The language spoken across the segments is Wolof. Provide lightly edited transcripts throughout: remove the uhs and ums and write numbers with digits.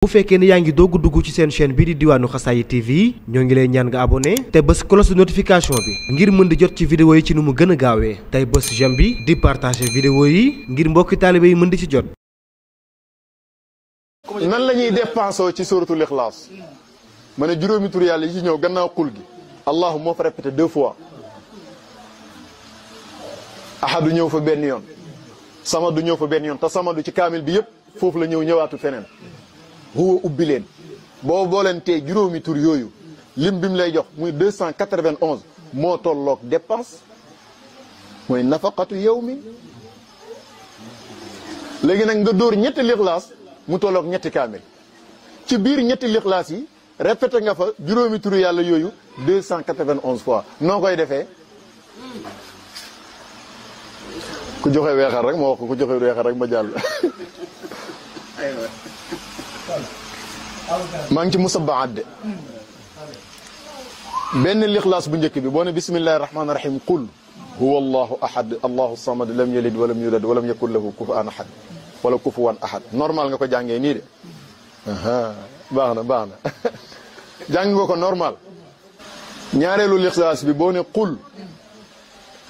bu fekkee ne yaa ngi doog dugg ci seen chaîne bi di Diwaanu Xasaayid TV ñoo ngi lay ñaan nga abonné te bës cloche de notification bi ngir mën di jot ci vidéo yi ci nu mu gën a gaawee tey bës j'aime bi di partager vidéo yi ngir mbokki taalibe yi mën di ci jot. nan la ñuy dépensé ci suratul Ixlaas ma ne juróomi tur yàlla yi ci ñëw gannaaw xul gi allahu moo fa répété 2 fois ahadu ñëw fa benn yoon samadu ñëw fa benn yoon te samadu ci kaamil bi yëpp foofu la ñëwaatu feneen huwa ubbi leen boo leen tee juróomi tur yooyu lim bi mu lay jox muy 291 moo tolloog dépense mooy nafaqatu yawmi léegi nag nga dóor ñetti lixlaas mu tolloog ñetti kaamil ci biir ñetti lixlaas yi répété nga fa juróomi tur yàlla yooyu 291 fois noo koy defee ku joxe weexal rek ma wax ko ku joxe weexal rek ma jàll maa ngi ci musabbaat de benn lixlaas bu njëkk bi boo ne bismillahi rahmaani rahim qul huwa allahu ahad allahu samad lam yalid walam yulad walam yakun lahu kufuwan ahad wala kufuwan ahad normal nga ko jàngee nii de baax na jàng nga ko normal ñaareelu lixlaas bi boo ne qul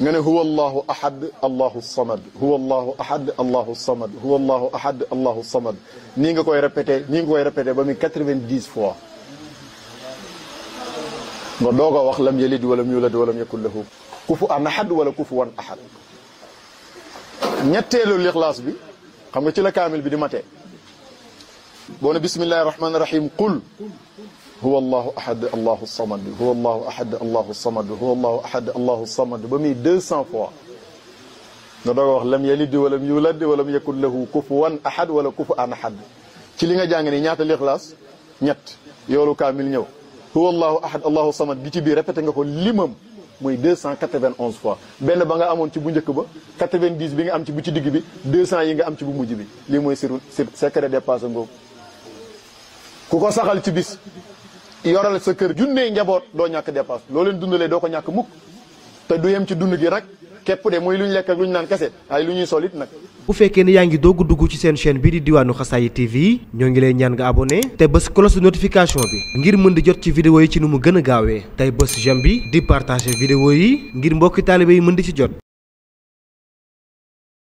nga ne huwa allahu ahad allahu samad huwa allahu ahad allahu samad huwa allahu ahad allahu samad nii nga koy répété ba muy 90 fois nga doog a wax lam yalid walam yulad walam yakun lahu kufuwan ahad wala kufuwan ahad. ñetteelu lixlaas bi xam nga ci la kaamil bi di matee boo ne bismillahi rahmaani rahim qul huwa allahu ahad allahu samad huwa allahu ahad allahu samad huwa allahu ahad allahu samad ba muy 200 fois nga doog a wax lam yalid walam yulad walam yakun lahu kufuwan ahad wala kufuwan ahad. ci li nga jàng ni ñaata lixlaas ñett yoolu kaamil ñëw huwa allahu ahad allahu samad gi ci biir répété nga ko limam muy 291 fois benn ba nga amoon ci bu njëkk ba 90 bi nga am ci bu ci digg bi 200 yi nga am ci bu mujj bi lii mooy secret dépassé ngoogu ku ko saxal ci bis yoral sa kër junnee njaboot doo ñàkk dépasse loo leen dundalee doo ko ñàkk mukk te du yem ci dund gi rek képp de muy lu ñu lekk ak lu ñu naan kese ay lu ñuy solit nag. bu fekkee ne yaa ngi doog dugg ci seen chaîne bi di Diwaanu Xasaayid TV ñoo ngi lay ñaan nga abonné te bës cloche de notification bi ngir mën di jot ci vidéo yi ci nu mu gën a gaawee tey bës j'aime bi di partager vidéo yi ngir mbokki taalibe yi mën di ci jot.